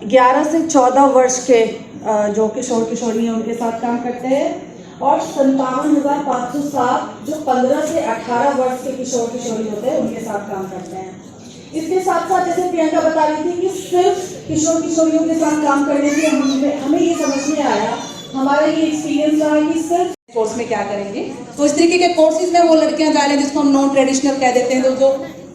11 से 14 वर्ष के जो किशोर किशोरी हैं उनके साथ काम करते हैं और 57,507 जो 15 से 18 वर्ष के किशोर किशोरी होते हैं उनके साथ काम करते हैं। इसके साथ साथ जैसे प्रियंका बता रही थी कि सिर्फ किशोर किशोरियों के साथ काम करने से हमें ये समझ में आया, हमारा ये एक्सपीरियंस रहा कि सिर्फ कोर्स में क्या करेंगे। तो इस तरीके के कोर्सेज में वो लड़कियां जा रही हैं जिसको हम नॉन ट्रेडिशनल कह देते हैं, तो जो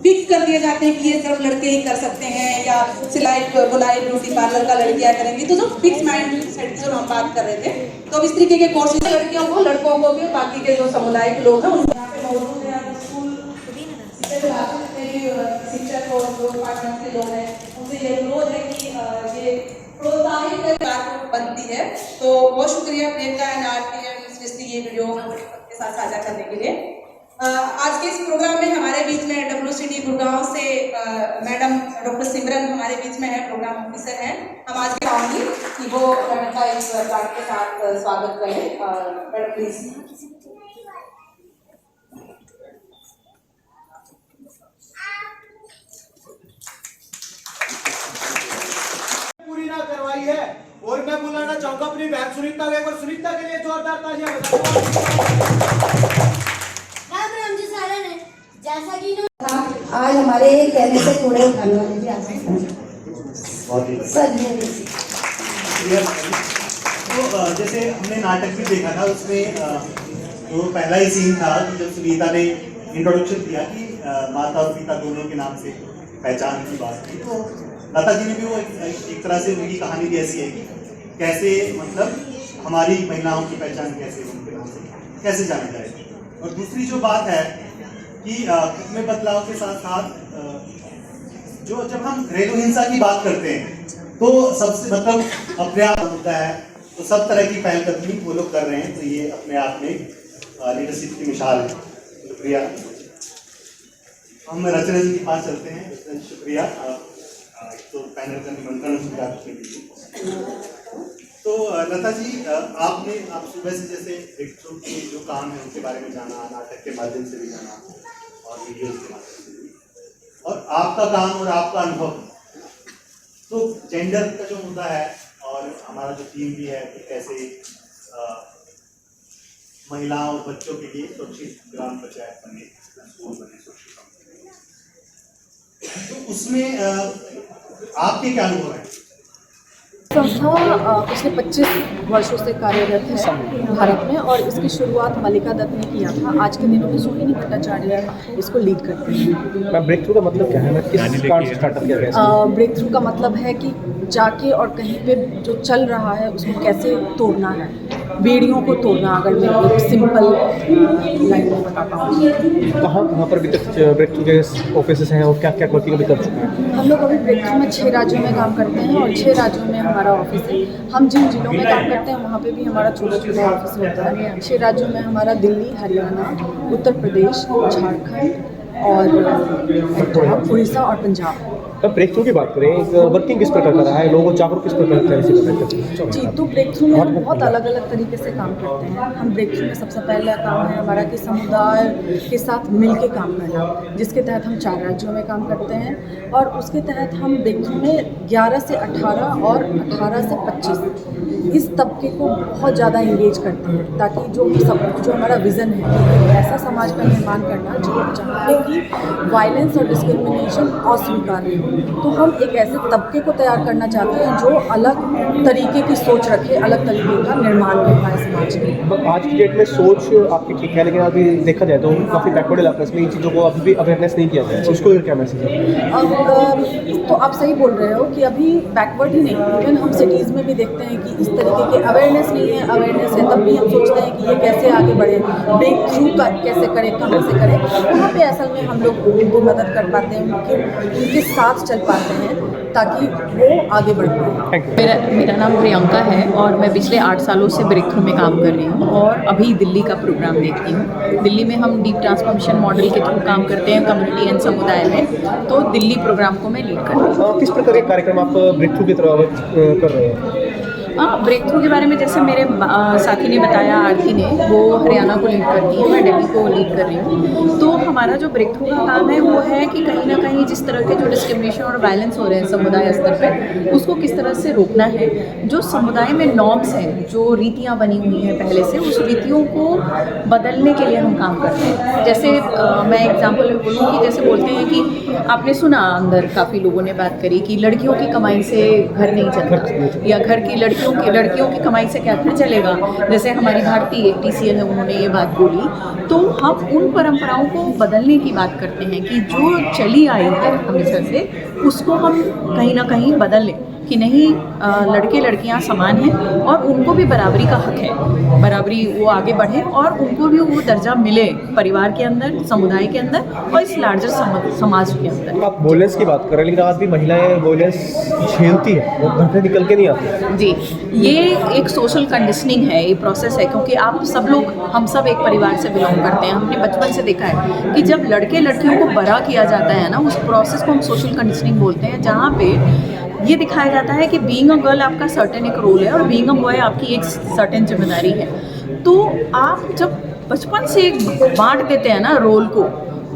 फिक्स कर दिए जाते हैं कि ये सिर्फ लड़के ही कर सकते हैं, या सिलाई बुनाई ब्यूटी पार्लर का लड़कियां करेंगी, तो जो फिक्स माइंड सेट जो हम बात कर रहे थे, तो अब इस तरीके के कोर्सेज लड़कियों को लड़कों को भी बाकी के जो समुदाय के लोग हैं उनको यहाँ पे मौजूद है, स्कूल शिक्षक और जो डिपार्टमेंट के लोग हैं उनसे ये अनुरोध है कि ये प्रोत्साहित बनती है। तो बहुत शुक्रिया प्रियंका एंड आरती एंड सृष्टि ये वीडियो के साथ साझा करने के लिए। आज के इस प्रोग्राम में हमारे बीच में WCD गुड़गांव से मैडम डॉक्टर सिमरन हमारे बीच में है, प्रोग्राम ऑफिसर हैं। हम आज के चाहूंगी कि वो मैडम का इस कार्ड के साथ स्वागत करें। Madam please. पूरी ना करवाई है और मैं बुलाना चाहूंगा अपनी बहन सुनीता को, एक बार सुनीता के लिए जोरदार तालियां बजाओ। जैसा कि आज हमारे कहने से थोड़े उठाने वाले भी आ सकते हैं। तो जैसे हमने नाटक भी देखा था, उसमें तो पहला ही सीन था कि जब सुनीता ने इंट्रोडक्शन दिया कि माता और पिता दोनों के नाम से पहचान की बात की, तो लता जी ने भी वो एक तरह से उनकी कहानी भी ऐसी है कि कैसे मतलब हमारी महिलाओं की पहचान कैसे उनके नाम से कैसे जानी जाए। और दूसरी जो बात है कि में बदलाव के साथ साथ जो जब हम घरेलू हिंसा की बात करते हैं तो सबसे मतलब अपने आप मुद्दा है, तो सब तरह की पहलकदमी वो लोग कर रहे हैं, तो ये अपने आप में लीडरशिप की मिसाल है। शुक्रिया। हम रचना जी के पास चलते हैं। रचना जी शुक्रिया, तो पैनल का निमंत्रण स्वीकार करने के लिए। तो लता जी, आप सुबह से जैसे ब्रेकथ्रू के जो काम है उनके बारे में जाना, नाटक के माध्यम से भी जाना और वीडियोज के माध्यम से भी, और आपका काम और आपका अनुभव, तो जेंडर का जो मुद्दा है और हमारा जो थीम भी है कि कैसे महिलाओं और बच्चों के लिए सुरक्षित ग्राम पंचायत बने, स्कूल बने सुरक्षित, तो उसमें आपके क्या अनुभव है? संस्था पिछले 25 वर्षों से कार्यरत है भारत में और इसकी शुरुआत मल्लिका दत्त ने किया था। आज के दिनों में सोहिनी भट्टाचार्य इसको लीड करते हैं। ब्रेक थ्रू का मतलब क्या है? किस कार्ड से स्टार्टअप किया गया? ब्रेक थ्रू का मतलब है कि जाके और कहीं पे जो चल रहा है उसको कैसे तोड़ना है, बेड़ियों को तोड़ना। अगर मैं एक सिंपल लाइन में बताता हूँ, कहाँ पर अभी तक ब्रेक थ्रू के ऑफिस हैं और क्या क्या वर्किंग अभी कर चुके हैं? हम लोग अभी ब्रेक थ्रू में 6 राज्यों में काम करते हैं और 6 राज्यों में हमारा ऑफिस है। हम जिन जिलों में काम करते हैं वहाँ पे भी हमारा छोटा छोटा ऑफिस होता है। 6 राज्यों में हमारा दिल्ली, हरियाणा, उत्तर प्रदेश, झारखंड और उड़ीसा और पंजाब। अब ब्रेक थ्रू की बात करें, वर्किंग किस प्रकार कर रहा है, लोगों को जागरूक किस प्रकार से करते हैं? जी, तो ब्रेक थ्रू में हम बहुत अलग अलग तरीके से काम करते हैं। हम ब्रेक थ्रू में सबसे पहला काम है हमारा कि समुदाय के साथ मिल के काम करना, जिसके तहत हम 4 राज्यों में काम करते हैं। और उसके तहत हम ब्रेक थ्रू में 11 से 18 और 18 से 25 इस तबके को बहुत ज़्यादा इंगेज करते हैं, ताकि जो हमारा विज़न है कि ऐसा समाज का निर्माण करना जहाँ की वायलेंस और डिस्क्रिमिनेशन अस्वीकार्य हो। तो हम एक ऐसे तबके को तैयार करना चाहते हैं जो अलग तरीके की सोच रखे, अलग तरीके का निर्माण कर पाए समाज में। आज की डेट में सोच आपकी ठीक है, लेकिन अभी देखा जाए तो काफ़ी बैकवर्ड इलाका है, इसमें इन चीज़ों को अभी भी अवेयरनेस नहीं किया जाए, उसको क्या मैसेज है? अब तो आप सही बोल रहे हो कि अभी बैकवर्ड ही नहीं, इवन हम सिटीज़ में भी देखते हैं कि इस तरीके के अवेयरनेस नहीं है। अवेयरनेस है तब भी हम सोचते हैं कि ये कैसे आगे बढ़े, ब्रेक थ्रू का कैसे करें, कहाँ से करें। वहाँ पे असल में हम लोग उनकी मदद कर पाते हैं, उनके साथ चल पाते हैं ताकि वो आगे बढ़ पाए। मेरा नाम प्रियंका है और मैं पिछले 8 सालों से ब्रेक थ्रू में काम कर रही हूँ और अभी दिल्ली का प्रोग्राम देखती हूँ। दिल्ली में हम डीप ट्रांसफॉर्मेशन मॉडल के थ्रू काम करते हैं कम्युनिटी एंड समुदाय में, तो दिल्ली प्रोग्राम को मैं लीड कर रही हूँ। किस प्रकार के कार्यक्रम आप ब्रेक थ्रू की तरह कर रहे हैं? ब्रेक थ्रू के बारे में जैसे मेरे साथी ने बताया, आरती ने, वो हरियाणा को लीड करती है, मैं दिल्ली को लीड कर रही हूँ। तो हमारा जो ब्रेक थ्रू का काम है वो है कि कहीं ना कहीं जिस तरह के जो डिस्क्रिमिनेशन और वायलेंस हो रहे हैं समुदाय स्तर पर, उसको किस तरह से रोकना है। जो समुदाय में नॉर्म्स हैं, जो रीतियाँ बनी हुई हैं पहले से, उस रीतियों को बदलने के लिए हम काम करते हैं। जैसे मैं एग्जाम्पल में बोलूँ कि जैसे बोलते हैं कि आपने सुना, अंदर काफ़ी लोगों ने बात करी कि लड़कियों की कमाई से घर नहीं चलता, या घर की लड़कियों की कमाई से क्या चलेगा। जैसे हमारी भारतीय एक TCL है, उन्होंने ये बात बोली। तो हम उन परंपराओं को बदलने की बात करते हैं कि जो चली आई है हमेशा से, उसको हम कहीं ना कहीं बदल लें कि नहीं, लड़के लड़कियां समान हैं और उनको भी बराबरी का हक है, बराबरी वो आगे बढ़े और उनको भी वो दर्जा मिले परिवार के अंदर, समुदाय के अंदर और इस लार्जर समाज के अंदर। आप वोलेंस की बात कर रहे हैं, लेकिन आज भी महिलाएं वोलेंस झेलती है, वो घर से निकल के नहीं आती। जी, ये एक सोशल कंडीशनिंग है, ये प्रोसेस है, क्योंकि आप सब लोग, हम सब एक परिवार से बिलोंग करते हैं। हमने बचपन से देखा है कि जब लड़के लड़कियों को बड़ा किया जाता है ना, उस प्रोसेस को हम सोशल कंडीशनिंग बोलते हैं, जहाँ पे ये दिखाया जाता है कि बीइंग अ गर्ल आपका सर्टेन एक रोल है और बीइंग अ बॉय आपकी एक सर्टेन जिम्मेदारी है। तो आप जब बचपन से बांट देते हैं ना रोल को,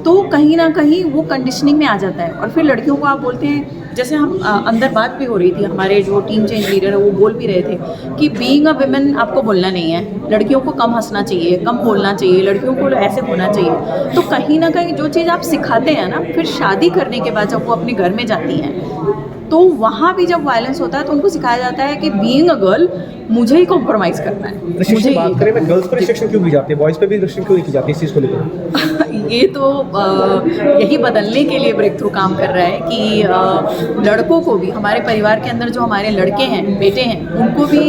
तो कहीं ना कहीं वो कंडीशनिंग में आ जाता है। और फिर लड़कियों को आप बोलते हैं, जैसे हम अंदर बात भी हो रही थी, हमारे जो टीम चेंज लीडर है वो बोल भी रहे थे कि बीइंग अ वुमेन आपको बोलना नहीं है, लड़कियों को कम हंसना चाहिए, कम बोलना चाहिए, लड़कियों को ऐसे होना चाहिए। तो कहीं ना कहीं जो चीज़ आप सिखाते हैं ना, फिर शादी करने के बाद जब वो अपने घर में जाती हैं, तो वहाँ भी जब वायलेंस होता है तो उनको सिखाया जाता है कि बीइंग अ गर्ल मुझे ही कॉम्प्रोमाइज़ करना है। रिस्ट्रिक्शन बात करें, मैं गर्ल्स पर रिस्ट्रिक्शन क्यों की जाती है, बॉयज़ पे भी रिस्ट्रिक्शन क्यों नहीं की जाती है इस चीज़ को लेकर? ये तो यही बदलने के लिए ब्रेक थ्रू काम कर रहा है कि लड़कों को भी, हमारे परिवार के अंदर जो हमारे लड़के हैं, बेटे हैं, उनको भी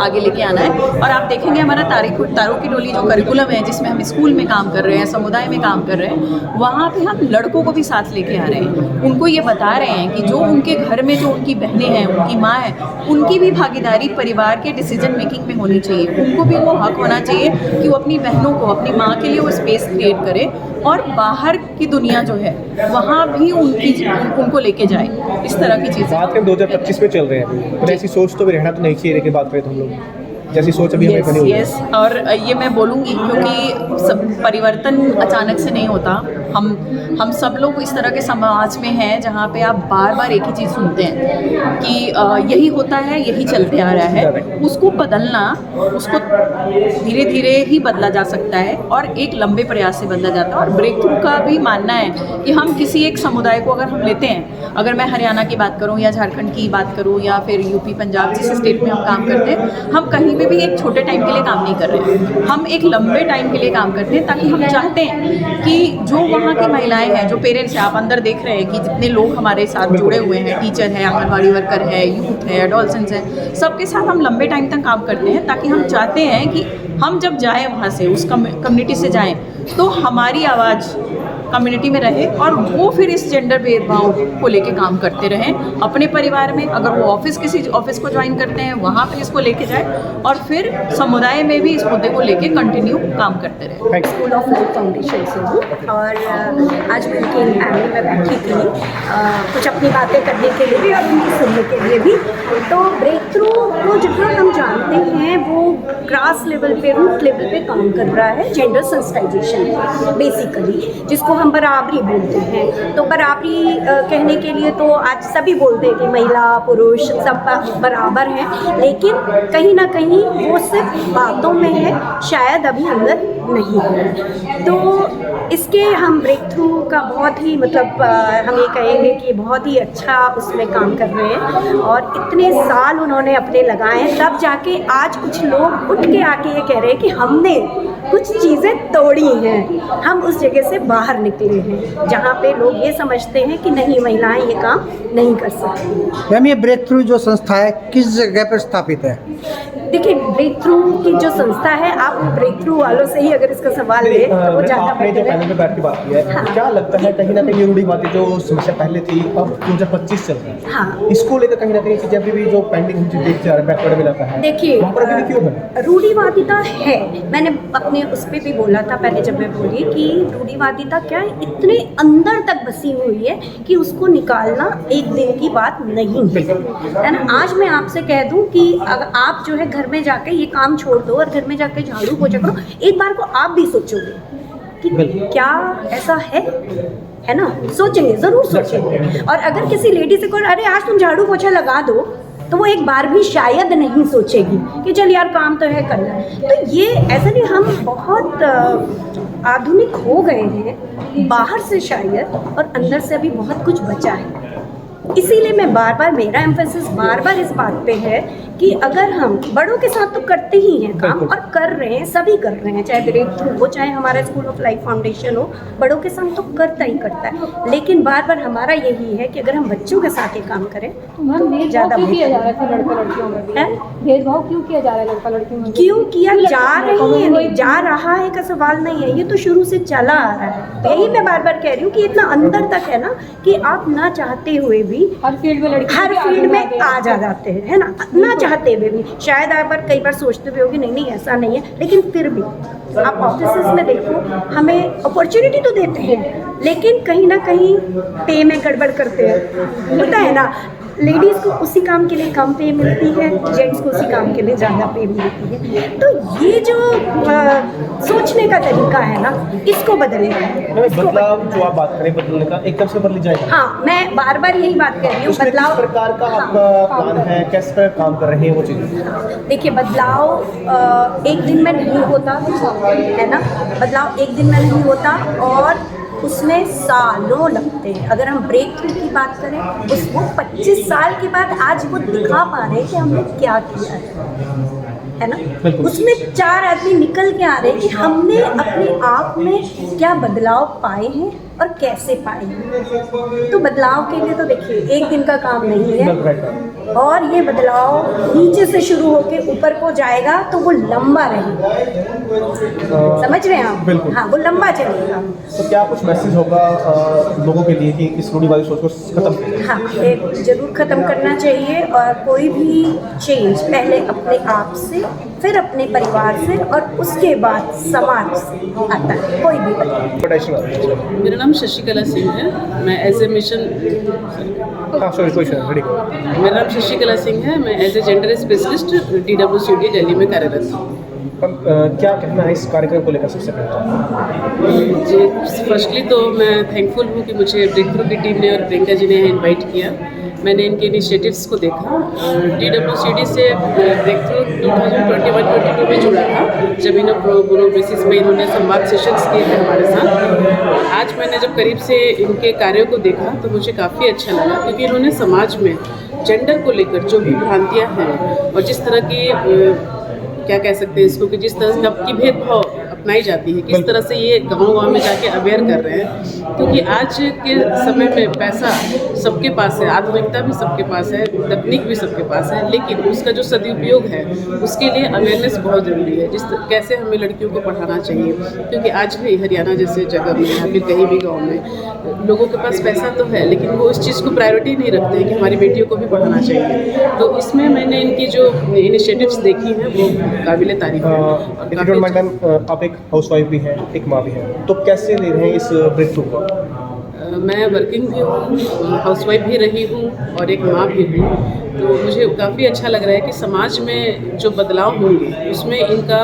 आगे लेके आना है। और आप देखेंगे हमारा तारों की डोली जो करिकुलम है, जिसमें हम स्कूल में काम कर रहे हैं, समुदाय में काम कर रहे हैं, वहाँ पे हम लड़कों को भी साथ लेके आ रहे हैं। उनको ये बता रहे हैं कि जो उनके घर में जो उनकी बहनें हैं, उनकी माँ है, उनकी भी भागीदारी परिवार के डिसीजन मेकिंग में होनी चाहिए। उनको भी वो हक होना चाहिए कि वो अपनी बहनों को, अपनी माँ के लिए वो स्पेस क्रिएट करे और बाहर की दुनिया जो है वहाँ भी उनको लेके जाए, इस तरह की चीज़ें। बात हम 2025 में चल रहे हैं, पर ऐसी सोच तो भी रहना तो नहीं चाहिए। लेकिन बात करें तो हम लोग जैसी सोच अभी हमें बनी हुई है। और ये मैं बोलूँगी क्योंकि सब परिवर्तन अचानक से नहीं होता। हम सब लोग इस तरह के समाज में हैं जहाँ पे आप बार बार एक ही चीज़ सुनते हैं कि यही होता है, यही चलते आ रहा है। उसको बदलना, उसको धीरे धीरे ही बदला जा सकता है और एक लंबे प्रयास से बदला जाता है। और ब्रेक थ्रू का भी मानना है कि हम किसी एक समुदाय को अगर हम लेते हैं, अगर मैं हरियाणा की बात करूँ या झारखंड की बात करूँ या फिर यूपी, पंजाब, जिस स्टेट में हम काम करते हैं, हम कहीं में भी एक छोटे टाइम के लिए काम नहीं कर रहे हैं, हम एक लंबे टाइम के लिए काम करते हैं। ताकि हम चाहते हैं कि जो वहाँ की महिलाएं हैं, जो पेरेंट्स हैं, आप अंदर देख रहे हैं कि जितने लोग हमारे साथ जुड़े हुए हैं, टीचर है, आंगनबाड़ी वर्कर है, यूथ है, एडोलसेंट्स है, सबके साथ हम लंबे टाइम तक काम करते हैं। ताकि हम चाहते हैं कि हम जब जाएँ वहाँ से, उस कम्युनिटी से जाएँ, तो हमारी आवाज़ कम्युनिटी में रहे और वो फिर इस जेंडर भेदभाव को लेके काम करते रहें अपने परिवार में। अगर वो किसी ऑफिस को ज्वाइन करते हैं, वहाँ पे इसको लेके जाए और फिर समुदाय में भी इस मुद्दे को लेके कंटिन्यू काम करते रहे। स्कूल ऑफ लाइफ फाउंडेशन से हूँ और आज मैं उनके पैनल में बैठी थी कुछ अपनी बातें करने के लिए भी और उनकी सुनने के लिए भी। तो ब्रेक थ्रू को जितना हम जानते हैं वो ग्रास लेवल पे, रूट लेवल पे काम कर रहा है जेंडर सेंसिटाइजेशन बेसिकली, जिसको हम बराबरी बोलते हैं। तो बराबरी कहने के लिए तो आज सभी बोलते हैं कि महिला पुरुष सब बराबर हैं, लेकिन कहीं ना कहीं वो सिर्फ बातों में है, शायद अभी अंदर नहीं है। तो इसके हम ब्रेक थ्रू का बहुत ही मतलब हम ये कहेंगे कि बहुत ही अच्छा उसमें काम कर रहे हैं और इतने साल उन्होंने अपने लगाए हैं, तब जाके आज कुछ लोग उठ के आके ये कह रहे हैं कि हमने कुछ चीज़ें तोड़ी हैं, हम उस जगह से बाहर निकले हैं जहाँ पे लोग ये समझते हैं कि नहीं, महिलाएं ये काम नहीं कर सकती। मैम, ये ब्रेक थ्रू जो संस्था है किस जगह पर स्थापित है? देखिए ब्रेक थ्रू की जो संस्था है, आप ब्रेक थ्रू वालों से ही अगर इसका सवाल ले तो वो ज़्यादा आपने जो पैनल में बैठ के बात की है, हाँ। क्या लगता है कहीं ना कहीं रूढ़िवादी जो समस्या पहले थी अब 2025 चल रहा है, हाँ। इसको लेकर कहीं ना कहीं चीजें अभी भी जो पेंडिंग हम देखते जा रहे हैं बैकवर्ड इलाका है, देखिए वहाँ पर अभी भी क्यों है? रूढ़िवादिता है, मैंने अपने उस पर भी बोला था पहले जब मैं बोली कि रूढ़िवादिता क्या है, इतने अंदर तक बसी हुई है कि उसको निकालना एक दिन की बात नहीं है ना। आज मैं आपसे कह दूं कि अगर आप जो है घर में जाके ये काम छोड़ दो और घर में जाके झाड़ू पोछा करो, एक बार को आप भी सोचोगे कि क्या ऐसा है ना, सोचेंगे, ज़रूर सोचेंगे। और अगर किसी लेडी से कहो अरे आज तुम झाड़ू पोछा लगा दो, तो वो एक बार भी शायद नहीं सोचेगी कि चल यार काम तो है करना है। तो ये ऐसा नहीं, हम बहुत आधुनिक हो गए हैं बाहर से शायद, और अंदर से अभी बहुत कुछ बचा है। इसीलिए मैं बार बार, मेरा एम्फेसिस बार बार इस बात पे है कि अगर हम बड़ों के साथ तो करते ही हैं काम, और कर रहे हैं, सभी कर रहे हैं, चाहे ब्रेक थ्रू हो, चाहे हमारा स्कूल ऑफ लाइफ फाउंडेशन हो, बड़ों के साथ तो करता ही करता है। लेकिन बार बार हमारा यही है कि अगर हम बच्चों के साथ ये काम करें तो ज़्यादा किया जा रहा है लड़का लड़कियों में भी? भेदभाव क्यों किया जा रहा है लड़का लड़कियों में? क्यों किया जा रही है, नहीं जा रहा है का सवाल नहीं है, ये तो शुरू से चला आ रहा है। यही मैं बार बार कह रही हूँ कि इतना अंदर तक है ना कि आप ना चाहते हुए भी हर फील्ड में लड़की हर फील्ड में आ जाते हैं, है ना, ना चाहते हुए भी। शायद आप कई बार सोचते भी होगी नहीं ऐसा नहीं है, लेकिन फिर भी आप ऑफिसेस में देखो, हमें अपॉर्चुनिटी तो देते हैं लेकिन कहीं ना कहीं पे में गड़बड़ करते हैं, होता है ना। लेडीज़ को उसी काम के लिए कम पे मिलती है, जेंट्स को उसी काम के लिए ज़्यादा पे मिलती है। तो ये जो सोचने का तरीका है ना, इसको बदलना है। बदलाव जो आप बात करें बदलने का, एकदम से बदल जाएगा। हाँ, मैं बार बार यही बात कर रही हूँ, उसमें बदलाव किस प्रकार का आपका प्लान है, कैसे पर काम कर रहे हैं वो चीज़ें? देखिए बदलाव एक दिन में नहीं होता है ना, बदलाव एक दिन में नहीं होता और उसमें सालों लगते हैं। अगर हम ब्रेक थ्रू की बात करें, उसको 25 साल के बाद आज वो दिखा पा रहे हैं कि हमने क्या किया है ना। उसमें 4 आदमी निकल के आ रहे हैं कि हमने अपने आप में क्या बदलाव पाए हैं और कैसे पाए हैं। तो बदलाव के लिए तो देखिए एक दिन का काम नहीं है, और ये बदलाव नीचे से शुरू होके ऊपर को जाएगा तो वो लंबा रहेगा। समझ रहे हैं आप? हाँ, वो लंबा चलेगा। तो क्या कुछ मैसेज होगा लोगों के लिए कि इस रूढ़िवादी सोच को खत्म करें? हाँ, ये जरूर ख़त्म करना चाहिए, और कोई भी चेंज पहले अपने आप से, फिर अपने परिवार से, और उसके बाद समाज से आता है। कोई भी बदलाव। मेरा नाम शशिकला सिंह है, मैं एज ए मिशन मेरा नाम शशिकला सिंह है, मैं as a gender specialist DWCD Delhi में कार्यरत हूँ। क्या कहना है इस कार्यक्रम को लेकर सबसे पहले? जी, फर्स्टली तो मैं थैंकफुल हूँ कि मुझे ब्रेक थ्रू की टीम ने और प्रियंका जी ने इनवाइट किया। मैंने इनके इनिशिएटिव्स को देखा। DWCD से ब्रेक थ्रू 2021-22 में जुड़ा था, जब इन्होंने प्रो बोनो बेसिस पे इन्होंने संवाद सेशंस किए थे हमारे साथ। आज मैंने जब करीब से इनके कार्यों को देखा तो मुझे काफ़ी अच्छा लगा, क्योंकि इन्होंने समाज में जेंडर को लेकर जो भी भ्रांतियाँ हैं और जिस तरह की क्या कह सकते हैं इसको, कि जिस तरह की भेदभाव अपनाई जाती है, किस तरह से ये गाँव में जाके अवेयर कर रहे हैं। क्योंकि आज के समय में पैसा सबके पास है, आधुनिकता भी सबके पास है, तकनीक भी सबके पास है, लेकिन उसका जो सदुपयोग है उसके लिए अवेयरनेस बहुत ज़रूरी है। कैसे हमें लड़कियों को पढ़ाना चाहिए, क्योंकि आज भी हरियाणा जैसे जगह में या फिर कहीं भी गाँव में लोगों के पास पैसा तो है, लेकिन वो इस चीज़ को प्रायोरिटी नहीं रखते हैं कि हमारी बेटियों को भी पढ़ाना चाहिए। तो इसमें मैंने इनकी जो इनिशिएटिव्स देखी हैं वो काबिल तारीफ है। मैडम, आप एक हाउसवाइफ भी हैं, एक माँ भी हैं, तो कैसे ले रहे हैं इस ब्रेक थ्रू को? मैं वर्किंग भी हूँ, हाउसवाइफ भी रही हूँ और एक माँ भी हूँ। तो मुझे काफ़ी अच्छा लग रहा है कि समाज में जो बदलाव होंगे उसमें इनका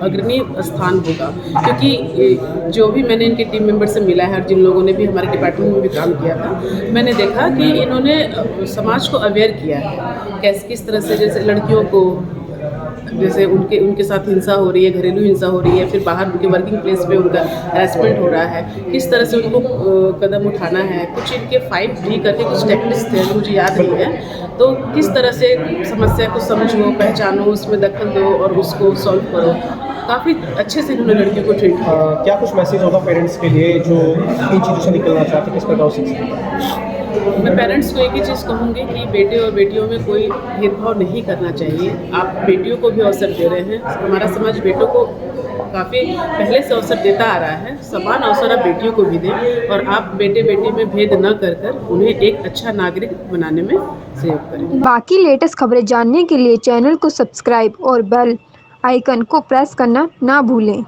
अग्रणी स्थान होगा, क्योंकि जो भी मैंने इनके टीम मेंबर से मिला है और जिन लोगों ने भी हमारे डिपार्टमेंट में भी काम किया था, मैंने देखा कि इन्होंने समाज को अवेयर किया है किस तरह से, जैसे लड़कियों को जैसे उनके साथ हिंसा हो रही है, घरेलू हिंसा हो रही है, फिर बाहर उनके वर्किंग प्लेस पे उनका हैरेसमेंट हो रहा है, किस तरह से उनको कदम उठाना है। कुछ इनके 5D करके कुछ टेक्निक्स थे जो मुझे याद नहीं है, तो किस तरह से समस्या को समझो, पहचानो, उसमें दखल दो और उसको सॉल्व करो। काफ़ी अच्छे से उन्होंने लड़कियों को ट्रीट किया। क्या कुछ मैसेज होगा पेरेंट्स के लिए जो इन चीज़ों से निकलना चाहते हैं, किस प्रकार से? मैं पेरेंट्स को एक ही चीज़ कहूँगी कि बेटे और बेटियों में कोई भेदभाव नहीं करना चाहिए। आप बेटियों को भी अवसर दे रहे हैं, हमारा समाज बेटों को काफ़ी पहले से अवसर देता आ रहा है, समान अवसर आप बेटियों को भी दें और आप बेटे बेटी में भेद न कर उन्हें एक अच्छा नागरिक बनाने में सहयोग करें। बाकी लेटेस्ट खबरें जानने के लिए चैनल को सब्सक्राइब और बेल आइकन को प्रेस करना ना भूलें।